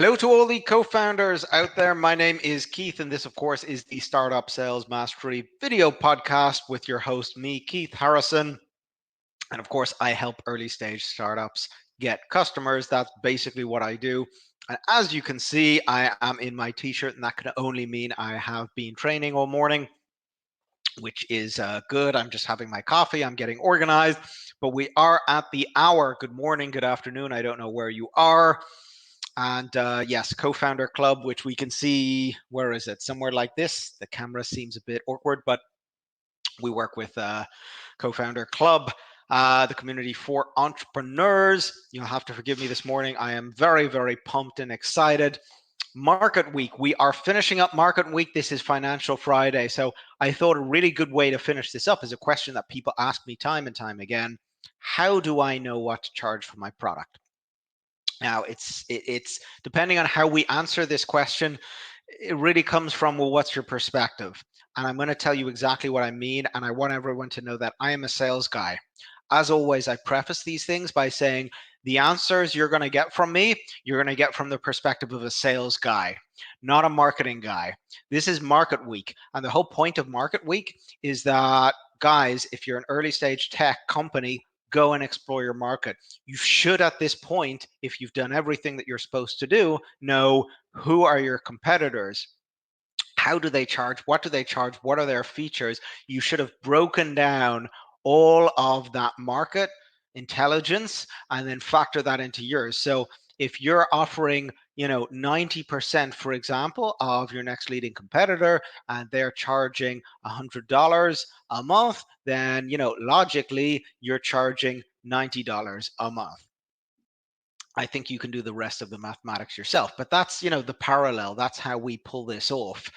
Hello to all the co-founders out there. My name is Keith, and this, of course, is the Startup Sales Mastery video podcast with your host, me, Keith Harrison. And of course, I help early stage startups get customers. That's basically what I do. And as you can see, I am in my t-shirt, and that can only mean I have been training all morning, which is good. I'm just having my coffee. I'm getting organized. But we are at the hour. Good morning, good afternoon. I don't know where you are. And yes, co-founder club, which we can see, where is it? Somewhere like this. The camera seems a bit awkward, but we work with co-founder club, the community for entrepreneurs. You'll have to forgive me this morning. I am very, very pumped and excited. Market week. We are finishing up market week. This is Financial Friday. So I thought a really good way to finish this up is a question that people ask me time and time again. How do I know what to charge for my product? Now, it's depending on how we answer this question, it really comes from, well, what's your perspective? And I'm going to tell you exactly what I mean. And I want everyone to know that I am a sales guy. As always, I preface these things by saying the answers you're going to get from me, you're going to get from the perspective of a sales guy, not a marketing guy. This is market week. And the whole point of market week is that, guys, if you're an early stage tech company, go and explore your market. You should, at this point, if you've done everything that you're supposed to do, know who are your competitors. How do they charge? What do they charge? What are their features? You should have broken down all of that market intelligence and then factor that into yours. So if you're offering, 90%, for example, of your next leading competitor, and they're charging $100 a month, then, logically, you're charging $90 a month. I think you can do the rest of the mathematics yourself, but that's, the parallel. That's how we pull this off.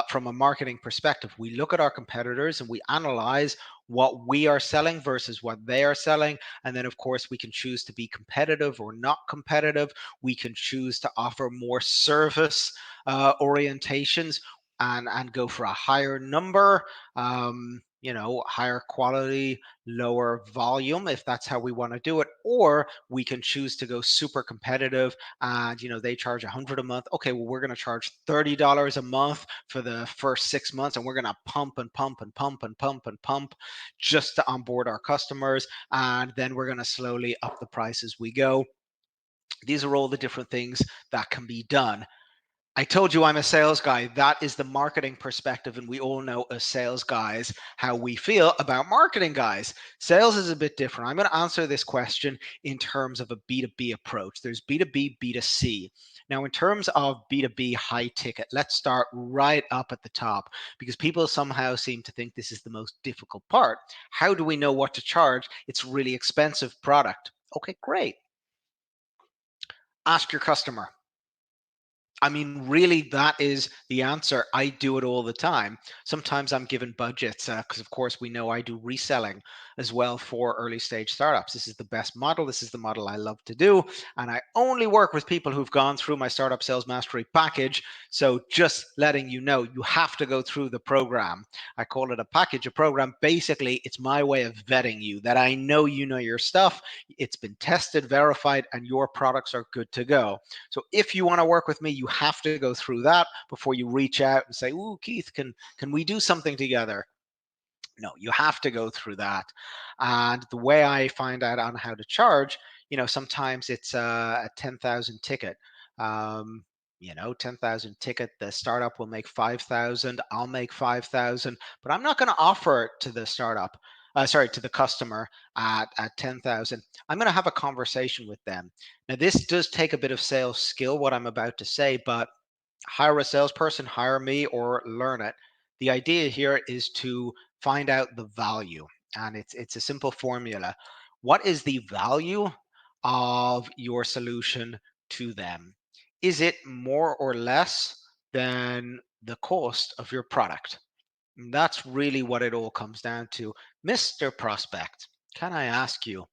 From a marketing perspective, we look at our competitors and we analyze what we are selling versus what they are selling. And then, of course, we can choose to be competitive or not competitive. We can choose to offer more service orientations and go for a higher number, higher quality, lower volume, if that's how we want to do it. Or we can choose to go super competitive and, they charge 100 a month. Okay, well, we're going to charge $30 a month for the first 6 months, and we're going to pump and pump and pump and pump and pump just to onboard our customers. And then we're going to slowly up the price as we go. These are all the different things that can be done. I told you I'm a sales guy. That is the marketing perspective. And we all know as sales guys how we feel about marketing guys. Sales is a bit different. I'm going to answer this question in terms of a B2B approach. There's B2B, B2C. Now, in terms of B2B high ticket, let's start right up at the top because people somehow seem to think this is the most difficult part. How do we know what to charge? It's a really expensive product. Okay, great. Ask your customer. I mean, really, that is the answer. I do it all the time. Sometimes I'm given budgets because, of course, we know I do reselling as well for early stage startups. This is the best model. This is the model I love to do. And I only work with people who've gone through my Startup Sales Mastery package. So just letting you know, you have to go through the program. I call it a package, a program. Basically, it's my way of vetting you, that I know you know your stuff. It's been tested, verified, and your products are good to go. So if you want to work with me, you have to go through that before you reach out and say, "Ooh, Keith, can we do something together?" No, you have to go through that. And the way I find out on how to charge, sometimes it's a 10,000 ticket. 10,000 ticket, the startup will make 5,000, I'll make 5,000, but I'm not going to offer it to the startup. To the customer at 10,000. I'm going to have a conversation with them. Now, this does take a bit of sales skill, what I'm about to say, but hire a salesperson, hire me, or learn it. The idea here is to find out the value, and it's a simple formula. What is the value of your solution to them? Is it more or less than the cost of your product? And that's really what it all comes down to. Mr. Prospect, can I ask you,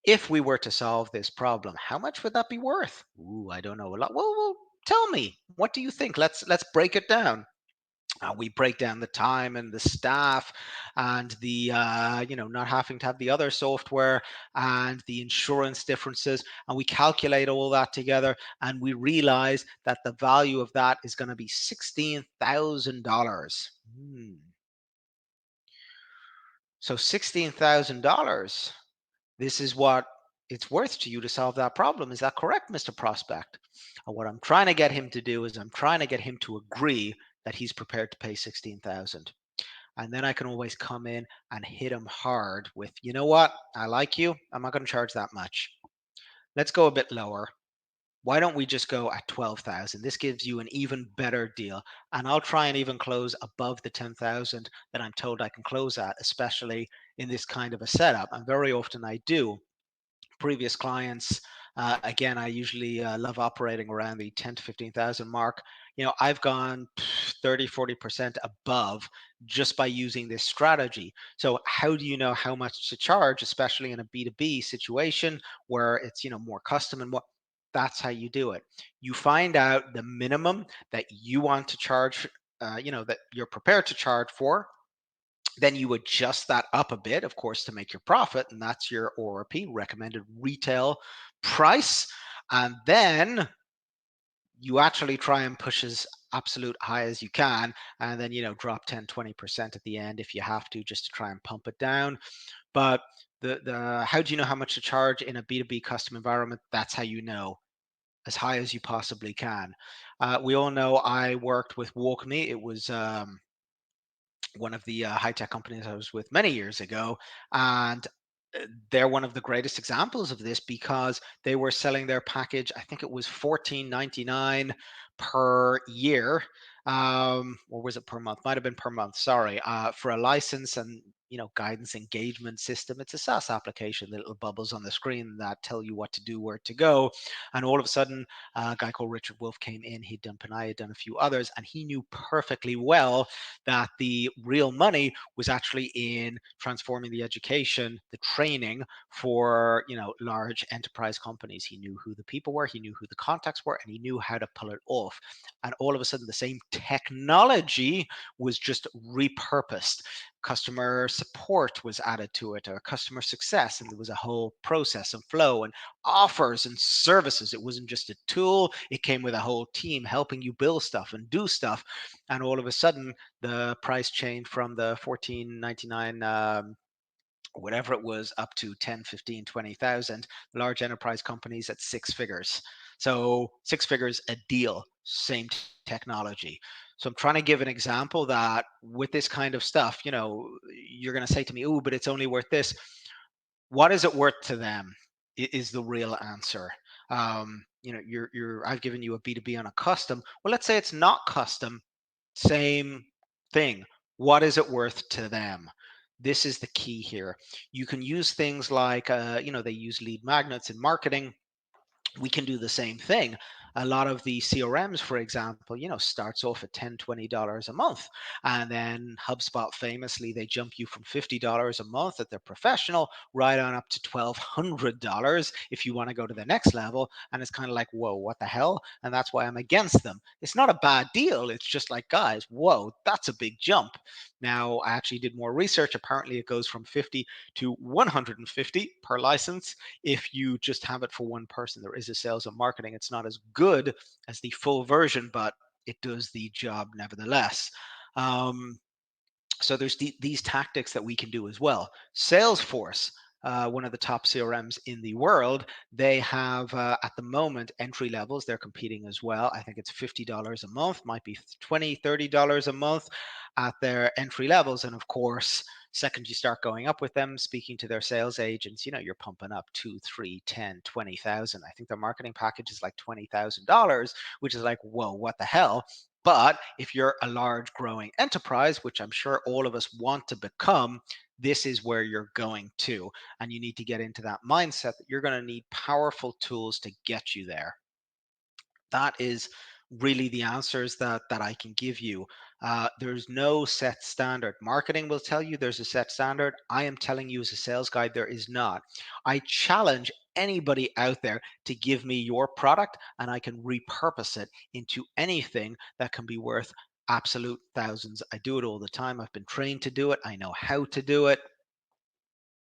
if we were to solve this problem, how much would that be worth? Ooh, I don't know a lot. Well, tell me, what do you think? Let's break it down. We break down the time and the staff and the not having to have the other software and the insurance differences, and we calculate all that together, and we realize that the value of that is going to be $16,000. So $16,000, this is what it's worth to you to solve that problem. Is that correct, Mr. Prospect? And what I'm trying to get him to do is I'm trying to get him to agree that he's prepared to pay 16,000. And then I can always come in and hit him hard with, you know what? I like you. I'm not going to charge that much. Let's go a bit lower. Why don't we just go at 12,000? This gives you an even better deal. And I'll try and even close above the 10,000 that I'm told I can close at, especially in this kind of a setup. And very often I do. Previous clients, again, I usually love operating around the 10 to 15,000 mark. I've gone 30, 40% above just by using this strategy. So how do you know how much to charge, especially in a B2B situation where it's, more custom and what? That's how you do it. You find out the minimum that you want to charge, that you're prepared to charge for. Then you adjust that up a bit, of course, to make your profit, and that's your ORP, recommended retail price. And then you actually try and push as absolute high as you can, and then drop 10, 20% at the end if you have to, just to try and pump it down. But the how do you know how much to charge in a B2B custom environment? That's how you know, as high as you possibly can. We all know I worked with WalkMe. It was one of the high-tech companies I was with many years ago, and they're one of the greatest examples of this because they were selling their package. I think it was $14.99 per year, or was it per month? Might have been per month. Sorry, for a license and guidance engagement system. It's a SaaS application. The little bubbles on the screen that tell you what to do, where to go. And all of a sudden, a guy called Richard Wolf came in. He'd done Panay, had done a few others, and he knew perfectly well that the real money was actually in transforming the education, the training for large enterprise companies. He knew who the people were, he knew who the contacts were, and he knew how to pull it off. And all of a sudden, the same technology was just repurposed. Customer support was added to it, or customer success, and there was a whole process and flow and offers and services. It wasn't just a tool, it came with a whole team helping you build stuff and do stuff. And all of a sudden, the price changed from the 14.99, whatever it was, up to 10, 15, 20,000. Large enterprise companies at six figures. So 6 figures a deal, same technology. So I'm trying to give an example that with this kind of stuff, you're going to say to me, oh, but it's only worth this. What is it worth to them is the real answer. I've given you a B2B on a custom. Well, let's say it's not custom. Same thing. What is it worth to them? This is the key here. You can use things like, they use lead magnets in marketing. We can do the same thing. A lot of the CRMs, for example, starts off at $10, $20 a month. And then HubSpot famously, they jump you from $50 a month at their professional right on up to $1,200 if you want to go to the next level. And it's kind of like, whoa, what the hell? And that's why I'm against them. It's not a bad deal. It's just like, guys, whoa, that's a big jump. Now, I actually did more research. Apparently, it goes from 50 to 150 per license if you just have it for one person. There is a sales and marketing. It's not as good as the full version, but it does the job nevertheless. So there's these tactics that we can do as well. Salesforce, one of the top CRMs in the world, they have at the moment entry levels. They're competing as well. I think it's $50 a month, might be $20, $30 a month at their entry levels. And of course, second you start going up with them, speaking to their sales agents, you're pumping up 2, 3, 10, 20,000. I think their marketing package is like $20,000, which is like, whoa, what the hell? But if you're a large growing enterprise, which I'm sure all of us want to become, this is where you're going to. And you need to get into that mindset that you're going to need powerful tools to get you there. That is really the answers that I can give you. There's no set standard. Marketing will tell you there's a set standard. I am telling you as a sales guy, there is not. I challenge anybody out there to give me your product and I can repurpose it into anything that can be worth Absolute thousands. I do it all the time. I've been trained to do it. I know how to do it.